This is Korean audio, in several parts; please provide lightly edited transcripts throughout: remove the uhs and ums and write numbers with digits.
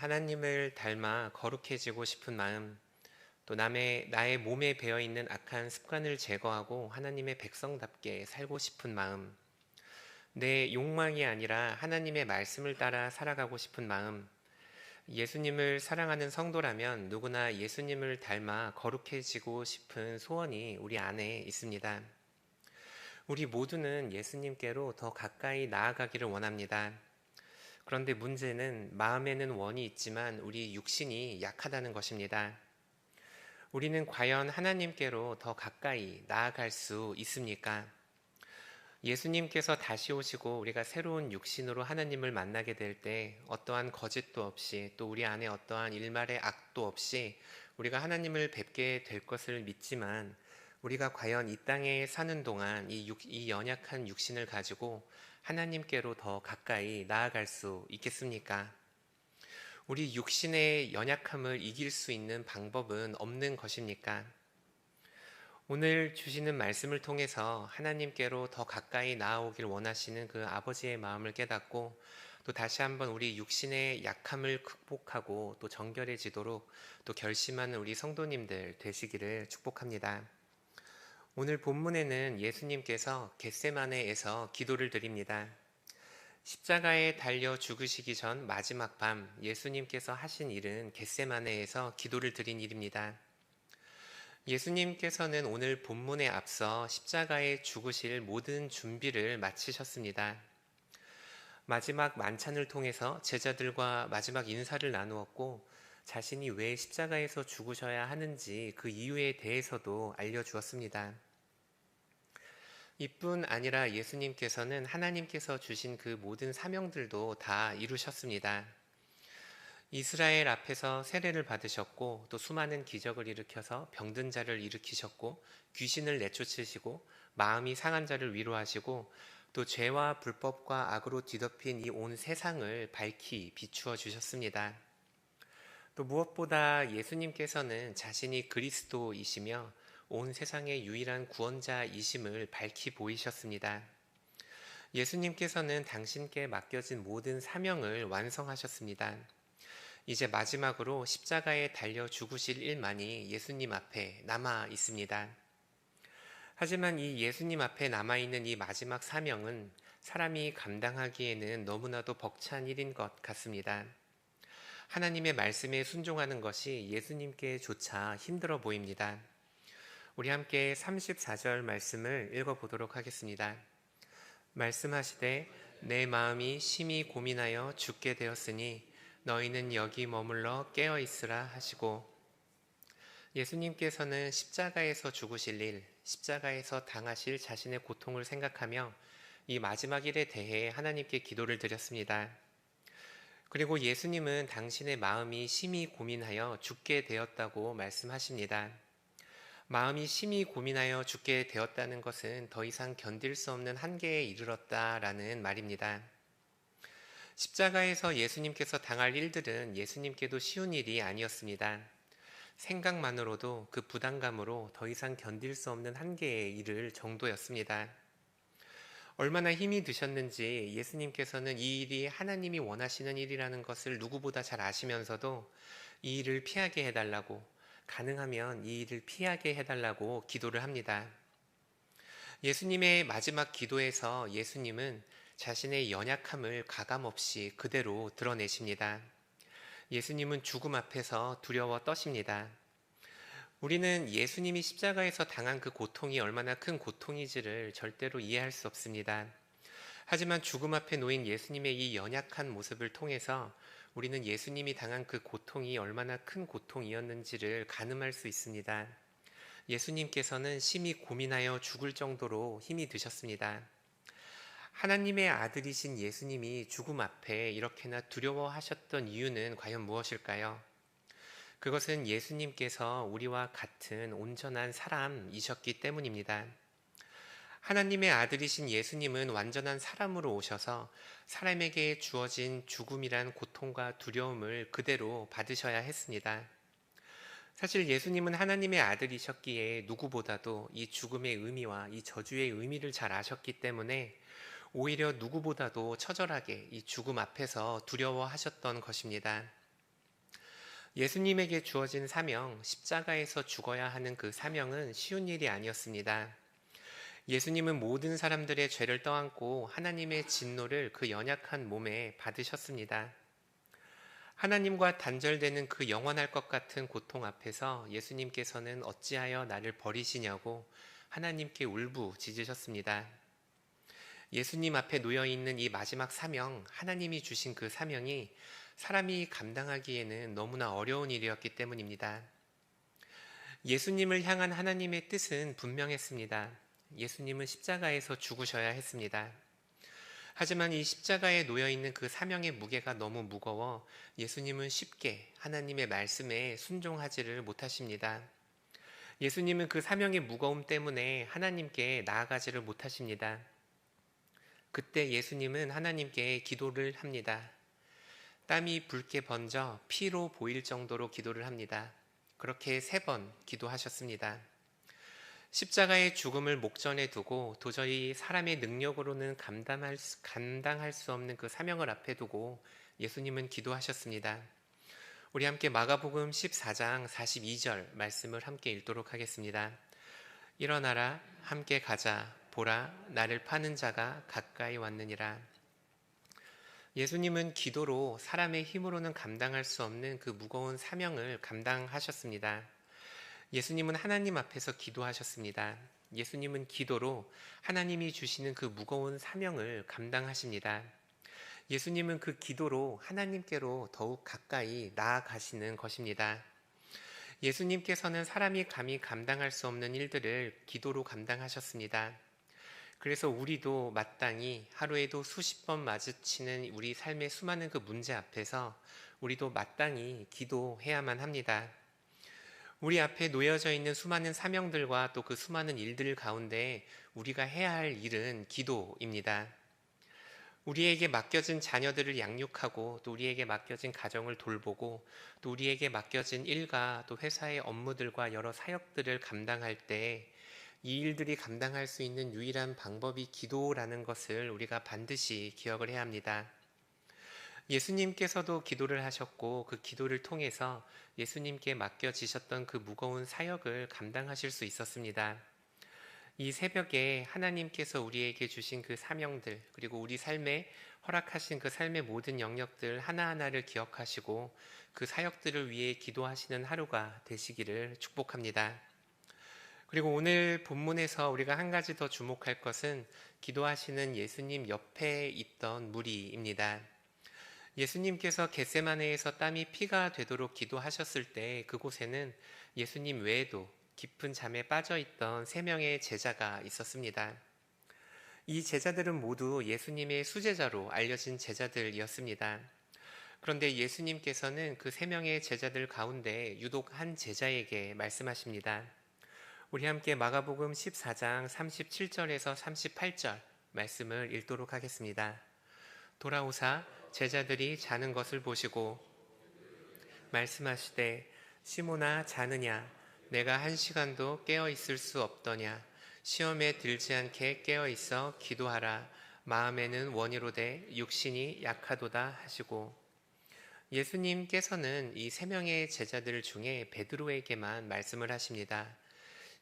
하나님을 닮아 거룩해지고 싶은 마음, 또 나의 몸에 배어 있는 악한 습관을 제거하고 하나님의 백성답게 살고 싶은 마음, 내 욕망이 아니라 하나님의 말씀을 따라 살아가고 싶은 마음, 예수님을 사랑하는 성도라면 누구나 예수님을 닮아 거룩해지고 싶은 소원이 우리 안에 있습니다. 우리 모두는 예수님께로 더 가까이 나아가기를 원합니다. 그런데 문제는 마음에는 원이 있지만 우리 육신이 약하다는 것입니다. 우리는 과연 하나님께로 더 가까이 나아갈 수 있습니까? 예수님께서 다시 오시고 우리가 새로운 육신으로 하나님을 만나게 될 때 어떠한 거짓도 없이 또 우리 안에 어떠한 일말의 악도 없이 우리가 하나님을 뵙게 될 것을 믿지만 우리가 과연 이 땅에 사는 동안 이 연약한 육신을 가지고 하나님께로 더 가까이 나아갈 수 있겠습니까? 우리 육신의 연약함을 이길 수 있는 방법은 없는 것입니까? 오늘 주시는 말씀을 통해서 하나님께로 더 가까이 나아오길 원하시는 그 아버지의 마음을 깨닫고 또 다시 한번 우리 육신의 약함을 극복하고 또 정결해지도록 또 결심하는 우리 성도님들 되시기를 축복합니다. 오늘 본문에는 예수님께서 겟세마네에서 기도를 드립니다. 십자가에 달려 죽으시기 전 마지막 밤 예수님께서 하신 일은 겟세마네에서 기도를 드린 일입니다. 예수님께서는 오늘 본문에 앞서 십자가에 죽으실 모든 준비를 마치셨습니다. 마지막 만찬을 통해서 제자들과 마지막 인사를 나누었고 자신이 왜 십자가에서 죽으셔야 하는지 그 이유에 대해서도 알려주었습니다. 이뿐 아니라 예수님께서는 하나님께서 주신 그 모든 사명들도 다 이루셨습니다. 이스라엘 앞에서 세례를 받으셨고 또 수많은 기적을 일으켜서 병든 자를 일으키셨고 귀신을 내쫓으시고 마음이 상한 자를 위로하시고 또 죄와 불법과 악으로 뒤덮인 이 온 세상을 밝히 비추어 주셨습니다. 또 무엇보다 예수님께서는 자신이 그리스도이시며 온 세상의 유일한 구원자이심을 밝히 보이셨습니다. 예수님께서는 당신께 맡겨진 모든 사명을 완성하셨습니다. 이제 마지막으로 십자가에 달려 죽으실 일만이 예수님 앞에 남아 있습니다. 하지만 이 예수님 앞에 남아있는 이 마지막 사명은 사람이 감당하기에는 너무나도 벅찬 일인 것 같습니다. 하나님의 말씀에 순종하는 것이 예수님께조차 힘들어 보입니다. 우리 함께 34절 말씀을 읽어보도록 하겠습니다. 말씀하시되 내 마음이 심히 고민하여 죽게 되었으니 너희는 여기 머물러 깨어 있으라 하시고, 예수님께서는 십자가에서 죽으실 일, 십자가에서 당하실 자신의 고통을 생각하며 이 마지막 일에 대해 하나님께 기도를 드렸습니다. 그리고 예수님은 당신의 마음이 심히 고민하여 죽게 되었다고 말씀하십니다. 마음이 심히 고민하여 죽게 되었다는 것은 더 이상 견딜 수 없는 한계에 이르렀다라는 말입니다. 십자가에서 예수님께서 당할 일들은 예수님께도 쉬운 일이 아니었습니다. 생각만으로도 그 부담감으로 더 이상 견딜 수 없는 한계에 이를 정도였습니다. 얼마나 힘이 드셨는지 예수님께서는 이 일이 하나님이 원하시는 일이라는 것을 누구보다 잘 아시면서도 이 일을 피하게 해달라고, 가능하면 이 일을 피하게 해달라고 기도를 합니다. 예수님의 마지막 기도에서 예수님은 자신의 연약함을 가감없이 그대로 드러내십니다. 예수님은 죽음 앞에서 두려워 떠십니다. 우리는 예수님이 십자가에서 당한 그 고통이 얼마나 큰 고통인지를 절대로 이해할 수 없습니다. 하지만 죽음 앞에 놓인 예수님의 이 연약한 모습을 통해서 우리는 예수님이 당한 그 고통이 얼마나 큰 고통이었는지를 가늠할 수 있습니다. 예수님께서는 심히 고민하여 죽을 정도로 힘이 드셨습니다. 하나님의 아들이신 예수님이 죽음 앞에 이렇게나 두려워하셨던 이유는 과연 무엇일까요? 그것은 예수님께서 우리와 같은 온전한 사람이셨기 때문입니다. 하나님의 아들이신 예수님은 완전한 사람으로 오셔서 사람에게 주어진 죽음이란 고통과 두려움을 그대로 받으셔야 했습니다. 사실 예수님은 하나님의 아들이셨기에 누구보다도 이 죽음의 의미와 이 저주의 의미를 잘 아셨기 때문에 오히려 누구보다도 처절하게 이 죽음 앞에서 두려워하셨던 것입니다. 예수님에게 주어진 사명, 십자가에서 죽어야 하는 그 사명은 쉬운 일이 아니었습니다. 예수님은 모든 사람들의 죄를 떠안고 하나님의 진노를 그 연약한 몸에 받으셨습니다. 하나님과 단절되는 그 영원할 것 같은 고통 앞에서 예수님께서는 어찌하여 나를 버리시냐고 하나님께 울부짖으셨습니다. 예수님 앞에 놓여 있는 이 마지막 사명, 하나님이 주신 그 사명이 사람이 감당하기에는 너무나 어려운 일이었기 때문입니다. 예수님을 향한 하나님의 뜻은 분명했습니다. 예수님은 십자가에서 죽으셔야 했습니다. 하지만 이 십자가에 놓여 있는 그 사명의 무게가 너무 무거워 예수님은 쉽게 하나님의 말씀에 순종하지를 못하십니다. 예수님은 그 사명의 무거움 때문에 하나님께 나아가지를 못하십니다. 그때 예수님은 하나님께 기도를 합니다. 땀이 붉게 번져 피로 보일 정도로 기도를 합니다. 그렇게 3번 기도하셨습니다. 십자가의 죽음을 목전에 두고 도저히 사람의 능력으로는 감당할 수 없는 그 사명을 앞에 두고 예수님은 기도하셨습니다. 우리 함께 마가복음 14장 42절 말씀을 함께 읽도록 하겠습니다. 일어나라, 함께 가자. 보라, 나를 파는 자가 가까이 왔느니라. 예수님은 기도로 사람의 힘으로는 감당할 수 없는 그 무거운 사명을 감당하셨습니다. 예수님은 하나님 앞에서 기도하셨습니다. 예수님은 기도로 하나님이 주시는 그 무거운 사명을 감당하십니다. 예수님은 그 기도로 하나님께로 더욱 가까이 나아가시는 것입니다. 예수님께서는 사람이 감히 감당할 수 없는 일들을 기도로 감당하셨습니다. 그래서 우리도 마땅히 하루에도 수십 번 마주치는 우리 삶의 수많은 그 문제 앞에서 우리도 마땅히 기도해야만 합니다. 우리 앞에 놓여져 있는 수많은 사명들과 또 그 수많은 일들 가운데 우리가 해야 할 일은 기도입니다. 우리에게 맡겨진 자녀들을 양육하고 또 우리에게 맡겨진 가정을 돌보고 또 우리에게 맡겨진 일과 또 회사의 업무들과 여러 사역들을 감당할 때 이 일들이 감당할 수 있는 유일한 방법이 기도라는 것을 우리가 반드시 기억을 해야 합니다. 예수님께서도 기도를 하셨고 그 기도를 통해서 예수님께 맡겨지셨던 그 무거운 사역을 감당하실 수 있었습니다. 이 새벽에 하나님께서 우리에게 주신 그 사명들 그리고 우리 삶에 허락하신 그 삶의 모든 영역들 하나하나를 기억하시고 그 사역들을 위해 기도하시는 하루가 되시기를 축복합니다. 그리고 오늘 본문에서 우리가 한 가지 더 주목할 것은 기도하시는 예수님 옆에 있던 무리입니다. 예수님께서 겟세마네에서 땀이 피가 되도록 기도하셨을 때 그곳에는 예수님 외에도 깊은 잠에 빠져 있던 3명의 제자가 있었습니다. 이 제자들은 모두 예수님의 수제자로 알려진 제자들이었습니다. 그런데 예수님께서는 그 3명의 제자들 가운데 유독 한 제자에게 말씀하십니다. 우리 함께 마가복음 14장 37절에서 38절 말씀을 읽도록 하겠습니다. 돌아오사 제자들이 자는 것을 보시고 말씀하시되 시몬아 자느냐 내가 1시간도 깨어 있을 수 없더냐 시험에 들지 않게 깨어 있어 기도하라 마음에는 원이로되 육신이 약하도다 하시고 예수님께서는 이 3명의 제자들 중에 베드로에게만 말씀을 하십니다.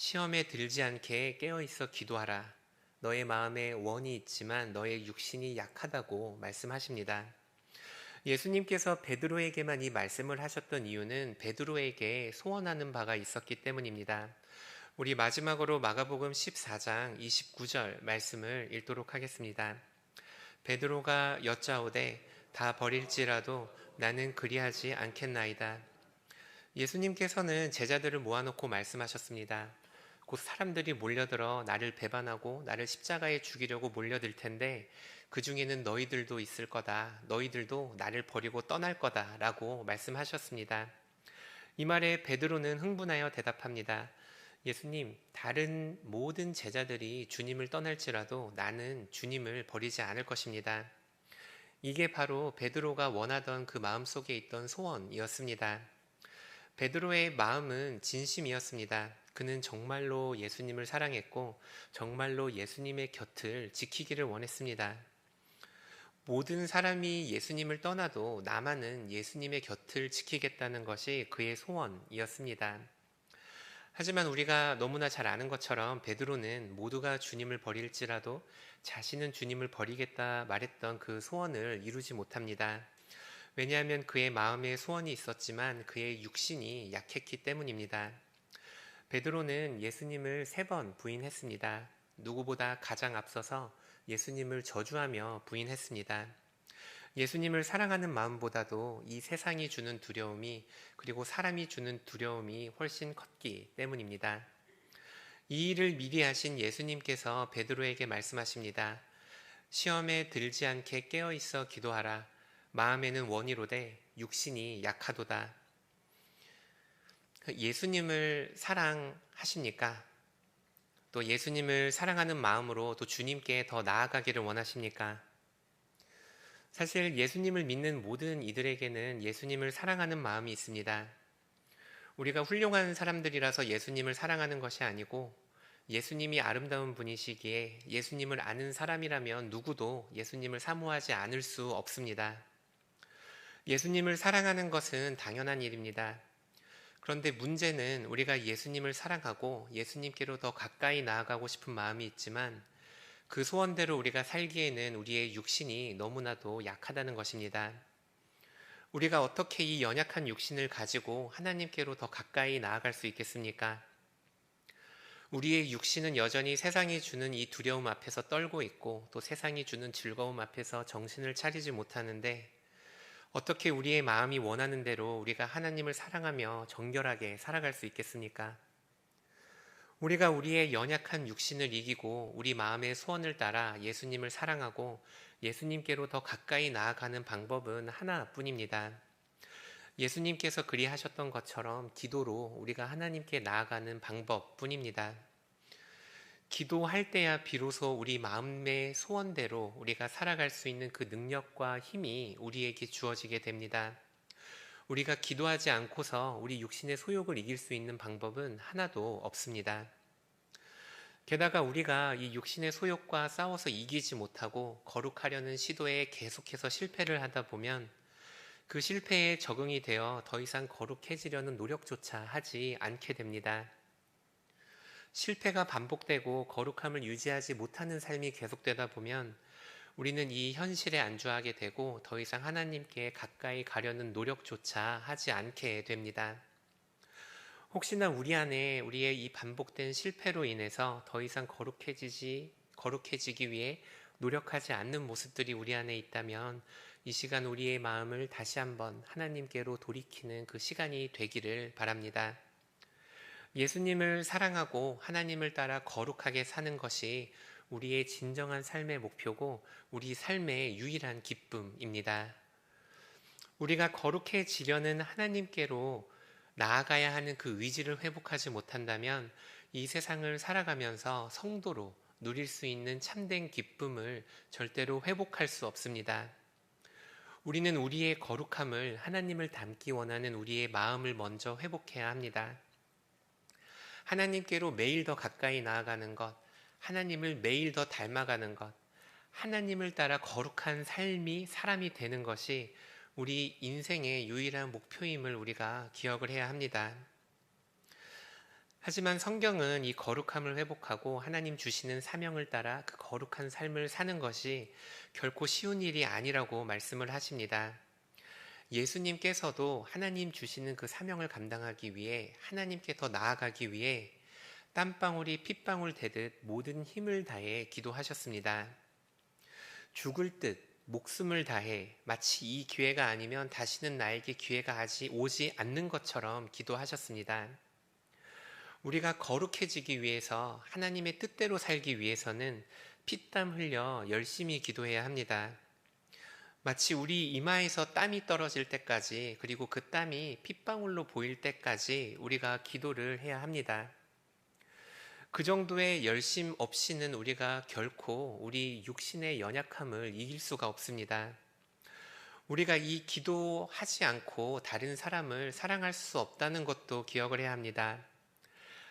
시험에 들지 않게 깨어있어 기도하라. 너의 마음에 원이 있지만 너의 육신이 약하다고 말씀하십니다. 예수님께서 베드로에게만 이 말씀을 하셨던 이유는 베드로에게 소원하는 바가 있었기 때문입니다. 우리 마지막으로 마가복음 14장 29절 말씀을 읽도록 하겠습니다. 베드로가 여짜오되 다 버릴지라도 나는 그리하지 않겠나이다. 예수님께서는 제자들을 모아놓고 말씀하셨습니다. 곧 사람들이 몰려들어 나를 배반하고 나를 십자가에 죽이려고 몰려들 텐데 그 중에는 너희들도 있을 거다. 너희들도 나를 버리고 떠날 거다. 라고 말씀하셨습니다. 이 말에 베드로는 흥분하여 대답합니다. 예수님, 다른 모든 제자들이 주님을 떠날지라도 나는 주님을 버리지 않을 것입니다. 이게 바로 베드로가 원하던 그 마음속에 있던 소원이었습니다. 베드로의 마음은 진심이었습니다. 그는 정말로 예수님을 사랑했고 정말로 예수님의 곁을 지키기를 원했습니다. 모든 사람이 예수님을 떠나도 나만은 예수님의 곁을 지키겠다는 것이 그의 소원이었습니다. 하지만 우리가 너무나 잘 아는 것처럼 베드로는 모두가 주님을 버릴지라도 자신은 주님을 버리겠다 말했던 그 소원을 이루지 못합니다. 왜냐하면 그의 마음에 소원이 있었지만 그의 육신이 약했기 때문입니다. 베드로는 예수님을 3번 부인했습니다. 누구보다 가장 앞서서 예수님을 저주하며 부인했습니다. 예수님을 사랑하는 마음보다도 이 세상이 주는 두려움이, 그리고 사람이 주는 두려움이 훨씬 컸기 때문입니다. 이 일을 미리 하신 예수님께서 베드로에게 말씀하십니다. 시험에 들지 않게 깨어 있어 기도하라. 마음에는 원이로되 육신이 약하도다. 예수님을 사랑하십니까? 또 예수님을 사랑하는 마음으로 또 주님께 더 나아가기를 원하십니까? 사실 예수님을 믿는 모든 이들에게는 예수님을 사랑하는 마음이 있습니다. 우리가 훌륭한 사람들이라서 예수님을 사랑하는 것이 아니고 예수님이 아름다운 분이시기에 예수님을 아는 사람이라면 누구도 예수님을 사모하지 않을 수 없습니다. 예수님을 사랑하는 것은 당연한 일입니다. 그런데 문제는 우리가 예수님을 사랑하고 예수님께로 더 가까이 나아가고 싶은 마음이 있지만 그 소원대로 우리가 살기에는 우리의 육신이 너무나도 약하다는 것입니다. 우리가 어떻게 이 연약한 육신을 가지고 하나님께로 더 가까이 나아갈 수 있겠습니까? 우리의 육신은 여전히 세상이 주는 이 두려움 앞에서 떨고 있고 또 세상이 주는 즐거움 앞에서 정신을 차리지 못하는데 어떻게 우리의 마음이 원하는 대로 우리가 하나님을 사랑하며 정결하게 살아갈 수 있겠습니까? 우리가 우리의 연약한 육신을 이기고 우리 마음의 소원을 따라 예수님을 사랑하고 예수님께로 더 가까이 나아가는 방법은 하나뿐입니다. 예수님께서 그리하셨던 것처럼 기도로 우리가 하나님께 나아가는 방법뿐입니다. 기도할 때야 비로소 우리 마음의 소원대로 우리가 살아갈 수 있는 그 능력과 힘이 우리에게 주어지게 됩니다. 우리가 기도하지 않고서 우리 육신의 소욕을 이길 수 있는 방법은 하나도 없습니다. 게다가 우리가 이 육신의 소욕과 싸워서 이기지 못하고 거룩하려는 시도에 계속해서 실패를 하다 보면 그 실패에 적응이 되어 더 이상 거룩해지려는 노력조차 하지 않게 됩니다. 실패가 반복되고 거룩함을 유지하지 못하는 삶이 계속되다 보면 우리는 이 현실에 안주하게 되고 더 이상 하나님께 가까이 가려는 노력조차 하지 않게 됩니다. 혹시나 우리 안에 우리의 이 반복된 실패로 인해서 더 이상 거룩해지기 위해 노력하지 않는 모습들이 우리 안에 있다면 이 시간 우리의 마음을 다시 한번 하나님께로 돌이키는 그 시간이 되기를 바랍니다. 예수님을 사랑하고 하나님을 따라 거룩하게 사는 것이 우리의 진정한 삶의 목표고 우리 삶의 유일한 기쁨입니다. 우리가 거룩해지려는 하나님께로 나아가야 하는 그 의지를 회복하지 못한다면 이 세상을 살아가면서 성도로 누릴 수 있는 참된 기쁨을 절대로 회복할 수 없습니다. 우리는 우리의 거룩함을 하나님을 닮기 원하는 우리의 마음을 먼저 회복해야 합니다. 하나님께로 매일 더 가까이 나아가는 것, 하나님을 매일 더 닮아가는 것, 하나님을 따라 거룩한 삶이 사람이 되는 것이 우리 인생의 유일한 목표임을 우리가 기억을 해야 합니다. 하지만 성경은 이 거룩함을 회복하고 하나님 주시는 사명을 따라 그 거룩한 삶을 사는 것이 결코 쉬운 일이 아니라고 말씀을 하십니다. 예수님께서도 하나님 주시는 그 사명을 감당하기 위해 하나님께 더 나아가기 위해 땀방울이 핏방울 되듯 모든 힘을 다해 기도하셨습니다. 죽을 듯 목숨을 다해 마치 이 기회가 아니면 다시는 나에게 기회가 오지 않는 것처럼 기도하셨습니다. 우리가 거룩해지기 위해서 하나님의 뜻대로 살기 위해서는 피땀 흘려 열심히 기도해야 합니다. 마치 우리 이마에서 땀이 떨어질 때까지 그리고 그 땀이 핏방울로 보일 때까지 우리가 기도를 해야 합니다. 그 정도의 열심 없이는 우리가 결코 우리 육신의 연약함을 이길 수가 없습니다. 우리가 이 기도하지 않고 다른 사람을 사랑할 수 없다는 것도 기억을 해야 합니다.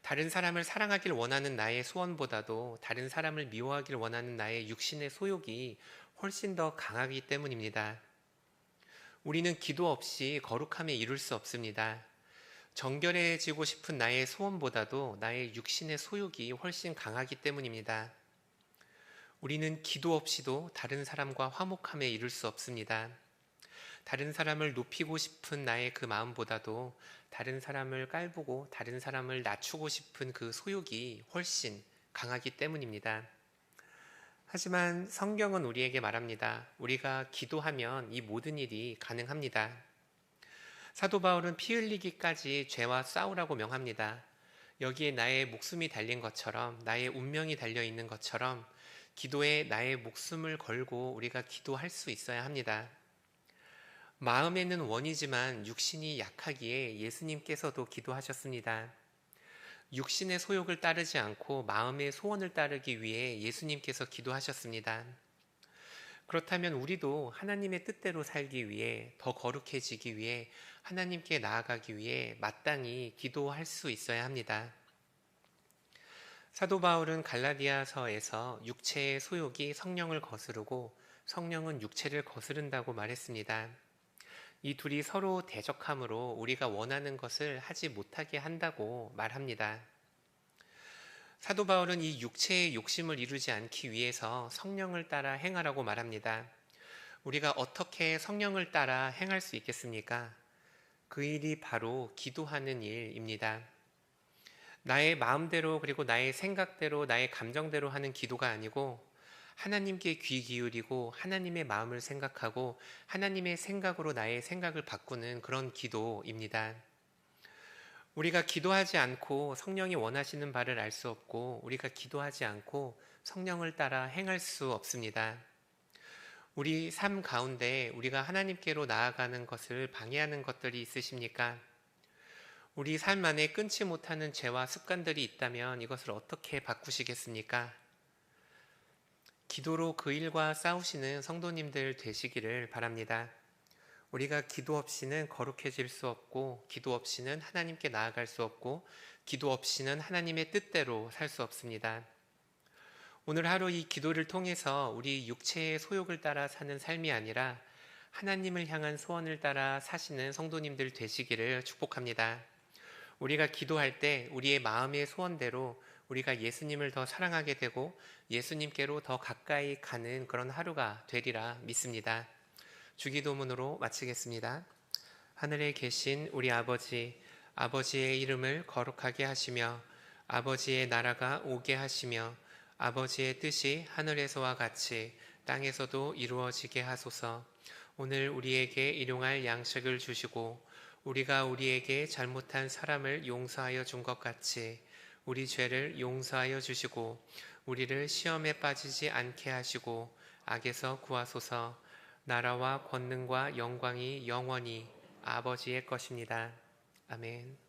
다른 사람을 사랑하길 원하는 나의 소원보다도 다른 사람을 미워하길 원하는 나의 육신의 소욕이 훨씬 더 강하기 때문입니다. 우리는 기도 없이 거룩함에 이룰 수 없습니다. 정결해지고 싶은 나의 소원보다도 나의 육신의 소욕이 훨씬 강하기 때문입니다. 우리는 기도 없이도 다른 사람과 화목함에 이룰 수 없습니다. 다른 사람을 높이고 싶은 나의 그 마음보다도 다른 사람을 깔보고 다른 사람을 낮추고 싶은 그 소욕이 훨씬 강하기 때문입니다. 하지만 성경은 우리에게 말합니다. 우리가 기도하면 이 모든 일이 가능합니다. 사도 바울은 피 흘리기까지 죄와 싸우라고 명합니다. 여기에 나의 목숨이 달린 것처럼, 나의 운명이 달려 있는 것처럼 기도에 나의 목숨을 걸고 우리가 기도할 수 있어야 합니다. 마음에는 원이지만 육신이 약하기에 예수님께서도 기도하셨습니다. 육신의 소욕을 따르지 않고 마음의 소원을 따르기 위해 예수님께서 기도하셨습니다. 그렇다면 우리도 하나님의 뜻대로 살기 위해, 더 거룩해지기 위해, 하나님께 나아가기 위해 마땅히 기도할 수 있어야 합니다. 사도 바울은 갈라디아서에서 육체의 소욕이 성령을 거스르고 성령은 육체를 거스른다고 말했습니다. 이 둘이 서로 대적함으로 우리가 원하는 것을 하지 못하게 한다고 말합니다. 사도 바울은 이 육체의 욕심을 이루지 않기 위해서 성령을 따라 행하라고 말합니다. 우리가 어떻게 성령을 따라 행할 수 있겠습니까? 그 일이 바로 기도하는 일입니다. 나의 마음대로 그리고 나의 생각대로 나의 감정대로 하는 기도가 아니고 하나님께 귀 기울이고 하나님의 마음을 생각하고 하나님의 생각으로 나의 생각을 바꾸는 그런 기도입니다. 우리가 기도하지 않고 성령이 원하시는 바를 알 수 없고 우리가 기도하지 않고 성령을 따라 행할 수 없습니다. 우리 삶 가운데 우리가 하나님께로 나아가는 것을 방해하는 것들이 있으십니까? 우리 삶 안에 끊지 못하는 죄와 습관들이 있다면 이것을 어떻게 바꾸시겠습니까? 기도로 그 일과 싸우시는 성도님들 되시기를 바랍니다. 우리가 기도 없이는 거룩해질 수 없고 기도 없이는 하나님께 나아갈 수 없고 기도 없이는 하나님의 뜻대로 살 수 없습니다. 오늘 하루 이 기도를 통해서 우리 육체의 소욕을 따라 사는 삶이 아니라 하나님을 향한 소원을 따라 사시는 성도님들 되시기를 축복합니다. 우리가 기도할 때 우리의 마음의 소원대로 우리가 예수님을 더 사랑하게 되고 예수님께로 더 가까이 가는 그런 하루가 되리라 믿습니다. 주기도문으로 마치겠습니다. 하늘에 계신 우리 아버지, 아버지의 이름을 거룩하게 하시며 아버지의 나라가 오게 하시며 아버지의 뜻이 하늘에서와 같이 땅에서도 이루어지게 하소서. 오늘 우리에게 일용할 양식을 주시고 우리가 우리에게 잘못한 사람을 용서하여 준 것 같이 우리 죄를 용서하여 주시고 우리를 시험에 빠지지 않게 하시고 악에서 구하소서. 나라와 권능과 영광이 영원히 아버지의 것입니다. 아멘.